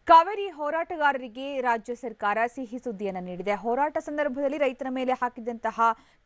ಕಾವೇರಿ ಹೋರಾಟಗಾರರಿಗೆ ರಾಜ್ಯ ಸರ್ಕಾರ ಸಿಹಿ ಸುದ್ದಿಯನ್ನು ನೀಡಿದೆ. ಹೋರಾಟ ಸಂದರ್ಭದಲ್ಲಿ ರೈತರ ಮೇಲೆ ಹಾಕಿದಂತಹ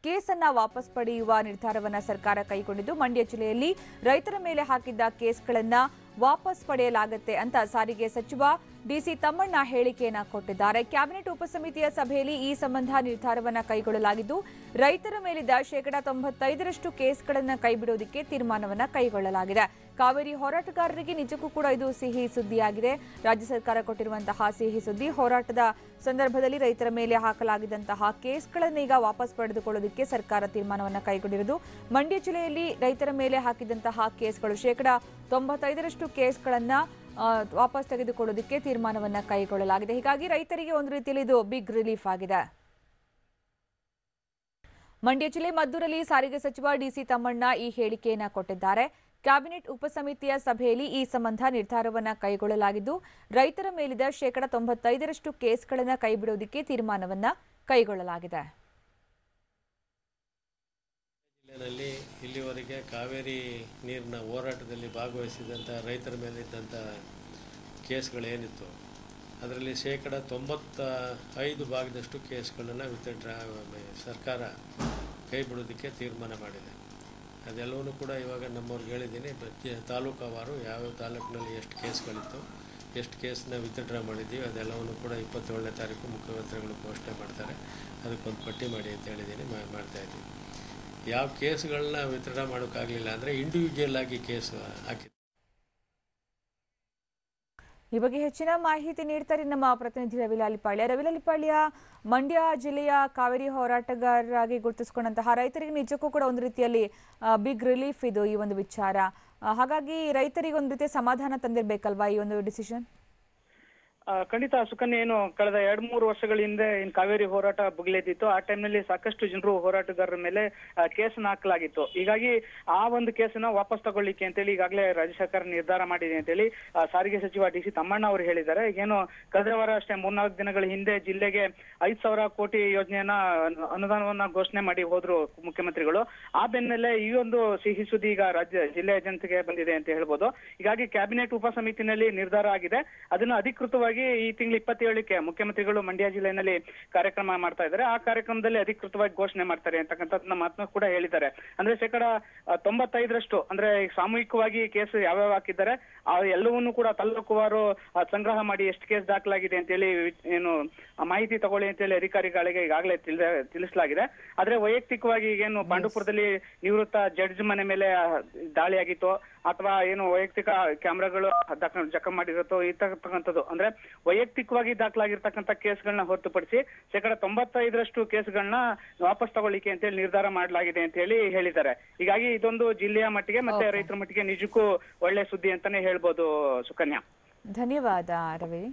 ಕೇಸನ್ನ ವಾಪಸ್ ಪಡೆಯುವ ನಿರ್ಧಾರವನ್ನು ಸರ್ಕಾರ ಕೈಗೊಂಡಿದ್ದು, ಮಂಡ್ಯ ಜಿಲ್ಲೆಯಲ್ಲಿ ರೈತರ ಮೇಲೆ ಹಾಕಿದ್ದ ಕೇಸ್ಗಳನ್ನು ವಾಪಸ್ ಪಡೆಯಲಾಗುತ್ತೆ ಅಂತ ಸಾರಿಗೆ ಸಚಿವ ಡಿಸಿ ತಮ್ಮಣ್ಣ ಹೇಳಿಕೆಯನ್ನ ಕೊಟ್ಟಿದ್ದಾರೆ. ಕ್ಯಾಬಿನೆಟ್ ಉಪಸಮಿತಿಯ ಸಭೆಯಲ್ಲಿ ಈ ಸಂಬಂಧ ನಿರ್ಧಾರವನ್ನು ಕೈಗೊಳ್ಳಲಾಗಿದ್ದು, ರೈತರ ಮೇಲಿದ್ದ 95% ಕೇಸ್ಗಳನ್ನು ಕೈಬಿಡುವುದಕ್ಕೆ ತೀರ್ಮಾನವನ್ನು ಕೈಗೊಳ್ಳಲಾಗಿದೆ. ಕಾವೇರಿ ಹೋರಾಟಗಾರರಿಗೆ ನಿಜಕ್ಕೂ ಕೂಡ ಇದು ಸಿಹಿ ಸುದ್ದಿಯಾಗಿದೆ. ರಾಜ್ಯ ಸರ್ಕಾರ ಕೊಟ್ಟಿರುವಂತಹ ಸಿಹಿ ಸುದ್ದಿ, ಹೋರಾಟದ ಸಂದರ್ಭದಲ್ಲಿ ರೈತರ ಮೇಲೆ ಹಾಕಲಾಗಿದ್ದಂತಹ ಕೇಸ್ಗಳನ್ನು ಈಗ ವಾಪಸ್ ಪಡೆದುಕೊಳ್ಳೋದಕ್ಕೆ ಸರ್ಕಾರ ತೀರ್ಮಾನವನ್ನು ಕೈಗೊಂಡಿರುವುದು. ಮಂಡ್ಯ ಜಿಲ್ಲೆಯಲ್ಲಿ ರೈತರ ಮೇಲೆ ಹಾಕಿದಂತಹ ಕೇಸ್ಗಳು 95% ಕೇಸ್ಗಳನ್ನು ವಾಪಸ್ ತೆಗೆದುಕೊಳ್ಳೋದಕ್ಕೆ ತೀರ್ಮಾನವನ್ನು ಕೈಗೊಳ್ಳಲಾಗಿದೆ. ಹೀಗಾಗಿ ರೈತರಿಗೆ ಒಂದು ರೀತಿಯಲ್ಲಿ ಇದು ಬಿಗ್ ರಿಲೀಫ್ ಆಗಿದೆ. ಮಂಡ್ಯ ಜಿಲ್ಲೆ ಮದ್ದೂರಲ್ಲಿ ಸಾರಿಗೆ ಸಚಿವ ಡಿಸಿ ತಮ್ಮಣ್ಣ ಈ ಹೇಳಿಕೆಯನ್ನು ಕೊಟ್ಟಿದ್ದಾರೆ. ಕ್ಯಾಬಿನೆಟ್ ಉಪಸಮಿತಿಯ ಸಭೆಯಲ್ಲಿ ಈ ಸಂಬಂಧ ನಿರ್ಧಾರವನ್ನು ಕೈಗೊಳ್ಳಲಾಗಿದ್ದು, ರೈತರ ಮೇಲಿದ್ದ 95% ಕೇಸ್ಗಳನ್ನು ಕೈಬಿಡುವುದಕ್ಕೆ ತೀರ್ಮಾನವನ್ನು ಕೈಗೊಳ್ಳಲಾಗಿದೆ. ಜಿಲ್ಲೆಯಲ್ಲಿ ಇಲ್ಲಿವರೆಗೆ ಕಾವೇರಿ ನೀರಿನ ಹೋರಾಟದಲ್ಲಿ ಭಾಗವಹಿಸಿದಂಥ ರೈತರ ಮೇಲಿದ್ದಂಥ ಕೇಸ್ಗಳೇನಿತ್ತು, ಅದರಲ್ಲಿ 95% ಕೇಸ್ಗಳನ್ನು ಸರ್ಕಾರ ಕೈ ಬಿಡೋದಕ್ಕೆ ತೀರ್ಮಾನ ಮಾಡಿದೆ. ಅದೆಲ್ಲವೂ ಕೂಡ ಇವಾಗ ನಮ್ಮವ್ರಿಗೆ ಹೇಳಿದ್ದೀನಿ. ತಾಲೂಕುವಾರು ಯಾವ್ಯಾವ ತಾಲೂಕಿನಲ್ಲಿ ಎಷ್ಟು ಕೇಸ್ಗಳಿತ್ತು, ಎಷ್ಟು ಕೇಸನ್ನ ವಿತ್ಡ್ರಾ ಮಾಡಿದ್ದೀವಿ, ಅದೆಲ್ಲವೂ ಕೂಡ 27ನೇ ತಾರೀಕು ಮುಖ್ಯಮಂತ್ರಿಗಳು ಘೋಷಣೆ ಮಾಡ್ತಾರೆ. ಅದಕ್ಕೊಂದು ಪಟ್ಟಿ ಮಾಡಿ ಅಂತ ಹೇಳಿದ್ದೀನಿ, ಮಾಡ್ತಾಯಿದ್ದೀವಿ. ಯಾವ ಕೇಸ್ಗಳನ್ನ ವಿತ್ಡ್ರಾ ಮಾಡೋಕ್ಕಾಗಲಿಲ್ಲ ಅಂದರೆ ಇಂಡಿವಿಜುವಲ್ ಆಗಿ ಕೇಸ್ ಹಾಕಿ. ಈ ಬಗ್ಗೆ ಹೆಚ್ಚಿನ ಮಾಹಿತಿ ನೀಡ್ತಾರೆ ನಮ್ಮ ಪ್ರತಿನಿಧಿ ರವಿಲಾಲಿಪಾಳ್ಯ. ಮಂಡ್ಯ ಜಿಲ್ಲೆಯ ಕಾವೇರಿ ಹೋರಾಟಗಾರರಾಗಿ ಗುರುತಿಸಿಕೊಂಡಂತಹ ರೈತರಿಗೆ ನಿಜಕ್ಕೂ ಕೂಡ ಒಂದು ರೀತಿಯಲ್ಲಿ ಬಿಗ್ ರಿಲೀಫ್ ಇದು ಈ ಒಂದು ವಿಚಾರ. ಹಾಗಾಗಿ ರೈತರಿಗೆ ಒಂದು ರೀತಿಯ ಸಮಾಧಾನ ತಂದಿರಬೇಕಲ್ವಾ ಈ ಒಂದು ಡಿಸಿಷನ್? ಖಂಡಿತ ಸುಕನ್ಯಾ, ಏನು ಕಳೆದ 2-3 ವರ್ಷಗಳ ಹಿಂದೆ ಕಾವೇರಿ ಹೋರಾಟ ಭುಗಿಲೆದ್ದಿತ್ತು. ಆ ಟೈಮ್ನಲ್ಲಿ ಸಾಕಷ್ಟು ಜನರು ಹೋರಾಟಗಾರರ ಮೇಲೆ ಕೇಸನ್ನ ಹಾಕಲಾಗಿತ್ತು. ಹೀಗಾಗಿ ಆ ಒಂದು ಕೇಸನ್ನ ವಾಪಸ್ ತಗೊಳ್ಳಿಕ್ಕೆ ಅಂತೇಳಿ ಈಗಾಗಲೇ ರಾಜ್ಯ ಸರ್ಕಾರ ನಿರ್ಧಾರ ಮಾಡಿದೆ ಅಂತೇಳಿ ಸಾರಿಗೆ ಸಚಿವ ಡಿಸಿ ತಮ್ಮಣ್ಣ ಅವರು ಹೇಳಿದ್ದಾರೆ. ಏನು ಕಳೆದ ವಾರ ಅಷ್ಟೇ 3-4 ದಿನಗಳ ಹಿಂದೆ ಜಿಲ್ಲೆಗೆ 5,000 ಕೋಟಿ ಯೋಜನೆಯನ್ನ ಅನುದಾನವನ್ನ ಘೋಷಣೆ ಮಾಡಿ ಹೋದ್ರು ಮುಖ್ಯಮಂತ್ರಿಗಳು. ಆ ಬೆನ್ನಲ್ಲೇ ಈ ಒಂದು ಸಿಹಿ ಸುದ್ದಿ ಈಗ ಜಿಲ್ಲೆಯ ಜನತೆಗೆ ಬಂದಿದೆ ಅಂತ ಹೇಳ್ಬೋದು. ಹೀಗಾಗಿ ಕ್ಯಾಬಿನೆಟ್ ಉಪಸಮಿತಿನಲ್ಲಿ ನಿರ್ಧಾರ ಆಗಿದೆ. ಅದನ್ನು ಅಧಿಕೃತವಾಗಿ ಈ ತಿಂಗಳು 27ಕ್ಕೆ ಮುಖ್ಯಮಂತ್ರಿಗಳು ಮಂಡ್ಯ ಜಿಲ್ಲೆಯಲ್ಲಿ ಕಾರ್ಯಕ್ರಮ ಮಾಡ್ತಾ ಇದ್ದಾರೆ. ಆ ಕಾರ್ಯಕ್ರಮದಲ್ಲಿ ಅಧಿಕೃತವಾಗಿ ಘೋಷಣೆ ಮಾಡ್ತಾರೆ ಅಂತಕ್ಕಂಥದ್ದನ್ನ ಮಾತನ್ನು ಕೂಡ ಹೇಳಿದ್ದಾರೆ. ಅಂದ್ರೆ 95% ಅಂದ್ರೆ ಸಾಮೂಹಿಕವಾಗಿ ಕೇಸ್ ಯಾವ್ಯಾವ ಹಾಕಿದ್ದಾರೆ ಆ ಎಲ್ಲವನ್ನೂ ಕೂಡ ತಾಲೂಕುವಾರು ಸಂಗ್ರಹ ಮಾಡಿ ಎಷ್ಟು ಕೇಸ್ ದಾಖಲಾಗಿದೆ ಅಂತೇಳಿ ಏನು ಮಾಹಿತಿ ತಗೊಳ್ಳಿ ಅಂತೇಳಿ ಅಧಿಕಾರಿಗಳಿಗೆ ಈಗಾಗಲೇ ತಿಳಿಸಲಾಗಿದೆ. ಆದ್ರೆ ವೈಯಕ್ತಿಕವಾಗಿ ಏನು ಪಾಂಡುಪುರದಲ್ಲಿ ನಿವೃತ್ತ ಜಡ್ಜ್ ಮನೆ ಮೇಲೆ ದಾಳಿ ಆಗಿತ್ತು, ಅಥವಾ ಏನು ವೈಯಕ್ತಿಕ ಕ್ಯಾಮ್ರಾಗಳು ಜಖಂ ಮಾಡಿರುತ್ತೋ ಇರ್ತಕ್ಕಂಥದ್ದು, ಅಂದ್ರೆ ವೈಯಕ್ತಿಕವಾಗಿ ದಾಖಲಾಗಿರ್ತಕ್ಕಂಥ ಕೇಸ್ಗಳನ್ನ ಹೊರತುಪಡಿಸಿ 95% ಕೇಸ್ಗಳನ್ನ ವಾಪಸ್ ತಗೊಳ್ಳಿಕ್ಕೆ ಅಂತೇಳಿ ನಿರ್ಧಾರ ಮಾಡಲಾಗಿದೆ ಅಂತ ಹೇಳಿ ಹೇಳಿದ್ದಾರೆ. ಹೀಗಾಗಿ ಇದೊಂದು ಜಿಲ್ಲೆಯ ಮಟ್ಟಿಗೆ ಮತ್ತೆ ರೈತರ ಮಟ್ಟಿಗೆ ನಿಜಕ್ಕೂ ಒಳ್ಳೆ ಸುದ್ದಿ ಅಂತಾನೆ ಹೇಳ್ಬೋದು ಸುಕನ್ಯಾ. ಧನ್ಯವಾದ ರವಿ.